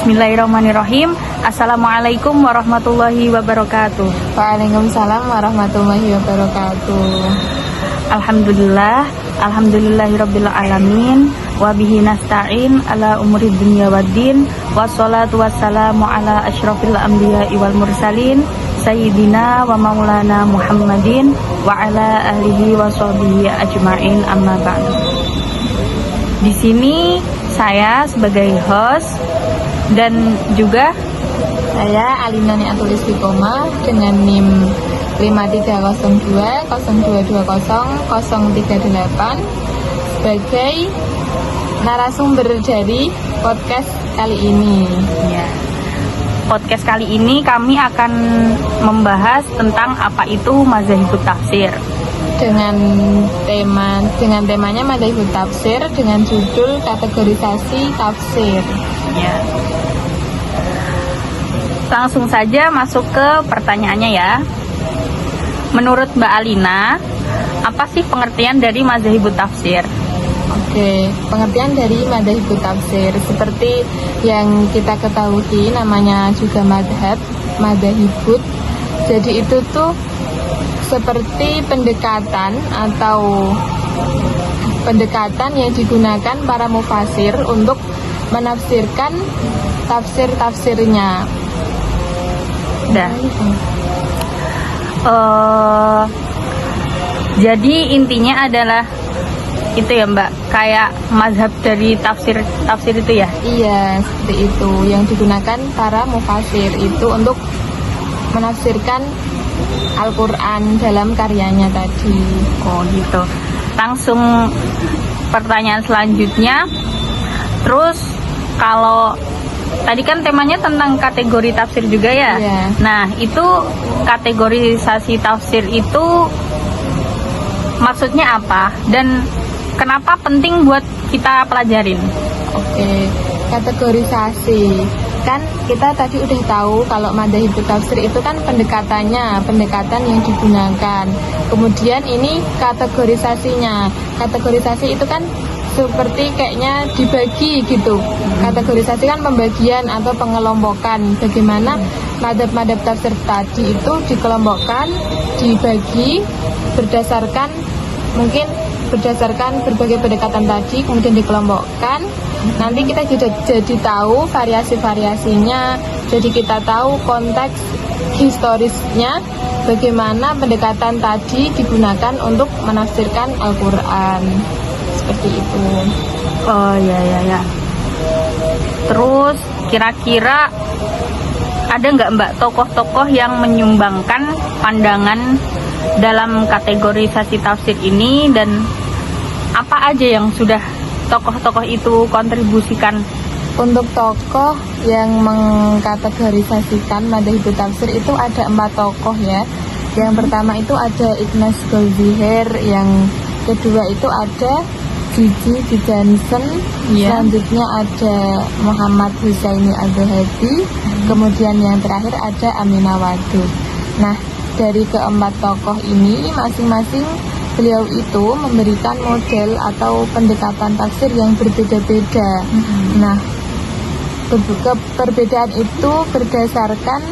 Bismillahirrahmanirrahim. Assalamualaikum warahmatullahi wabarakatuh. Waalaikumsalam warahmatullahi wabarakatuh. Alhamdulillahirabbil alamin wa bihi nasta'in ala umuri dunya waddin wassalatu wassalamu ala asyrafil anbiya'i wal mursalin sayyidina wa maulana Muhammadin wa ala alihi wa sahbihi ajma'in, amma ba'du. Di sini saya sebagai host dan juga Saya Alina Niatul Istiqomah dengan NIM 5302 0220 038 sebagai narasumber dari podcast kali ini. ya, podcast kali ini kami akan membahas tentang apa itu mazhabut tafsir. Dengan temanya Madzhabut Tafsir dengan judul kategorisasi tafsir. Ya. Langsung saja masuk ke pertanyaannya ya. Menurut Mbak Alina, apa sih pengertian dari mazhabut tafsir? Oke, pengertian dari Madzhabut Tafsir seperti yang kita ketahui namanya juga madzhabut. Jadi itu tuh seperti pendekatan yang digunakan para mufasir untuk menafsirkan tafsir-tafsirnya. Jadi intinya adalah itu ya Mbak, kayak mazhab dari tafsir itu ya? Iya, seperti itu yang digunakan para mufasir itu untuk menafsirkan Al-Quran dalam karyanya tadi. Oh gitu. Langsung pertanyaan selanjutnya. Terus kalau tadi kan temanya tentang kategori tafsir juga ya? Iya. Nah itu kategorisasi tafsir itu maksudnya apa? Dan kenapa penting buat kita pelajarin? Oke, kategorisasi. Kan kita tadi udah tahu kalau Madzhabut Tafsir itu kan pendekatan yang digunakan. Kemudian ini kategorisasinya. Kategorisasi itu kan seperti kayaknya dibagi gitu. Kategorisasi kan pembagian atau pengelompokan. Bagaimana madzhab tafsir tadi itu dikelompokkan, dibagi berdasarkan berbagai pendekatan tadi, kemudian dikelompokkan. Nanti kita jadi tahu variasi-variasinya, jadi kita tahu konteks historisnya, bagaimana pendekatan tadi digunakan untuk menafsirkan Al-Quran. Seperti itu. Oh ya. Terus kira-kira ada nggak Mbak tokoh-tokoh yang menyumbangkan pandangan dalam kategorisasi tafsir ini, dan apa aja yang sudah tokoh-tokoh itu kontribusikan? Untuk tokoh yang mengkategorisasikan Madzhabut Tafsir itu ada 4 tokoh ya. Yang pertama itu ada Ignaz Goldziher, yang kedua itu ada Gigi Johnson, selanjutnya ada Muhammad Husaini Al-Dhahabi, kemudian yang terakhir ada Aminah Wadud. Nah, dari keempat tokoh ini masing-masing beliau itu memberikan model atau pendekatan tafsir yang berbeda-beda. Nah, perbedaan itu berdasarkan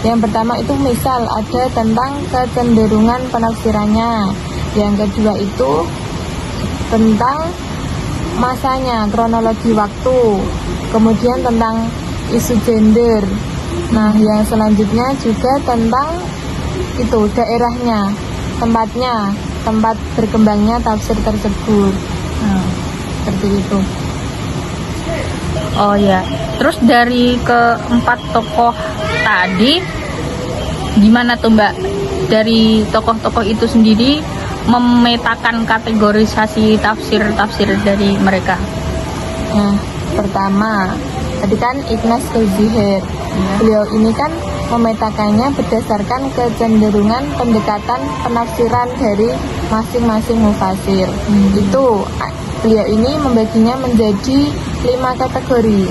yang pertama itu misal ada tentang kecenderungan penafsirannya. Yang kedua itu tentang masanya, kronologi waktu. Kemudian tentang isu gender. Nah, yang selanjutnya juga tentang itu daerahnya, tempat berkembangnya tafsir tersebut. Seperti itu. Oh ya. Terus dari keempat tokoh tadi, gimana tuh Mbak? Dari tokoh-tokoh itu sendiri memetakan kategorisasi tafsir dari mereka. Nah, pertama, tadi kan Ignaz Goldziher. Beliau ini kan memetakannya berdasarkan kecenderungan pendekatan penafsiran dari masing-masing mufasir. Itu beliau ini membaginya menjadi 5 kategori.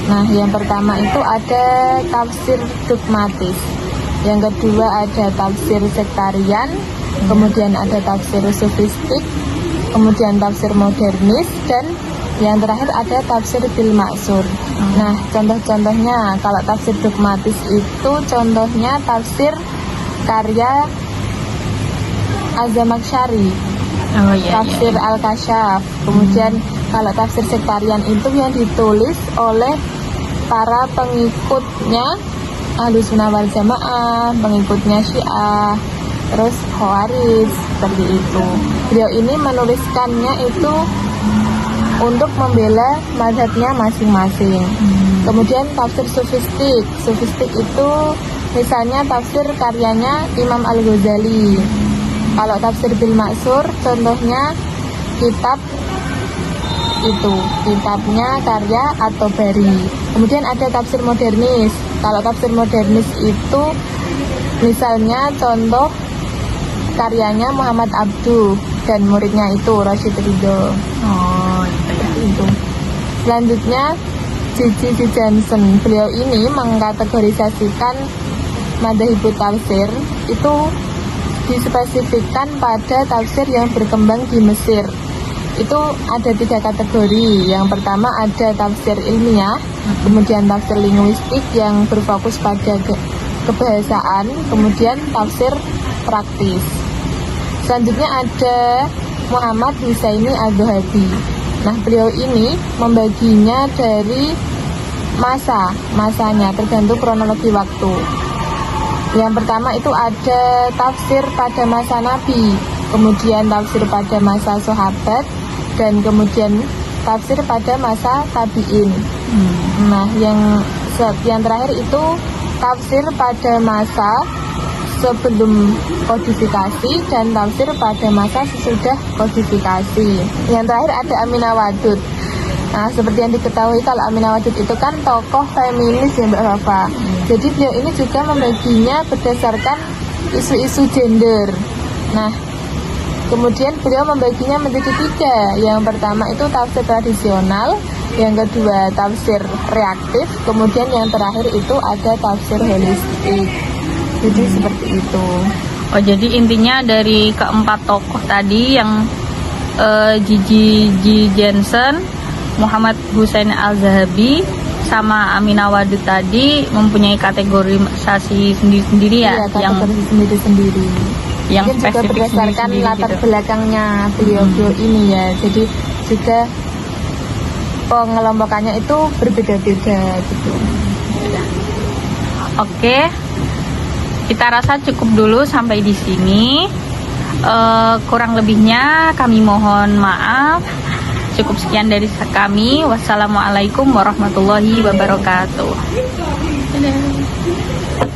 Nah, yang pertama itu ada tafsir dogmatis. Yang kedua ada tafsir sektarian, kemudian ada tafsir sufistik, kemudian tafsir modernis, dan Yang terakhir ada tafsir bil ma'sur. Nah, contoh-contohnya kalau tafsir dogmatis itu contohnya tafsir karya Az-Zamakhsyari, Oh iya. tafsir Al-Kasyaf. Kemudian kalau tafsir sektarian itu yang ditulis oleh para pengikutnya Ahlus Sunnah wal Jamaah, pengikutnya Syiah, terus Khawarij, seperti itu. Beliau ini menuliskannya itu untuk membela mazhabnya masing-masing. Kemudian tafsir sufistik. Sufistik itu misalnya tafsir karyanya Imam Al-Ghazali. Kalau tafsir bil ma'sur contohnya kitab itu, kitabnya karya At-Tabari. Kemudian ada tafsir modernis. Kalau tafsir modernis itu misalnya contoh karyanya Muhammad Abduh dan muridnya itu Rashid Ridho. Oh gitu ya. Itu. Selanjutnya J.J. Johnson. Beliau ini mengkategorisasikan madzhab tafsir itu dispesifikkan pada tafsir yang berkembang di Mesir. Itu ada 3 kategori. Yang pertama ada tafsir ilmiah, kemudian tafsir linguistik yang berfokus pada kebahasaan, kemudian tafsir praktis. Selanjutnya ada Muhammad Husaini Al-Dhahabi. Nah, beliau ini membaginya dari masanya tergantung kronologi waktu. Yang pertama itu ada tafsir pada masa Nabi, kemudian tafsir pada masa sahabat, dan kemudian tafsir pada masa tabi'in. Nah, yang terakhir itu tafsir pada masa sebelum kodifikasi dan tafsir pada masa sesudah kodifikasi. Yang terakhir ada Aminah Wadud. Nah, seperti yang diketahui kalau Aminah Wadud itu kan tokoh feminis ya Mbak Wafa. Jadi beliau ini juga membaginya berdasarkan isu-isu gender. Nah, kemudian beliau membaginya menjadi 3. Yang pertama itu tafsir tradisional, yang kedua tafsir reaktif, kemudian yang terakhir itu ada tafsir holistik. Jadi seperti itu. Oh jadi intinya dari keempat tokoh tadi yang J.J. Johnson, Muhammad Husaini Al-Dhahabi, sama Aminah Wadud tadi mempunyai kategorisasi sendiri-sendiri ya, Iya, kategori sendiri-sendiri. yang Mungkin juga spesifik berdasarkan sendiri-sendiri latar gitu. belakangnya beliau ini ya. Jadi juga pengelompokannya itu berbeda-beda gitu. Oke, kita rasa cukup dulu sampai di sini. Kurang lebihnya kami mohon maaf. Cukup sekian dari kami. Wassalamualaikum warahmatullahi wabarakatuh. Dadah.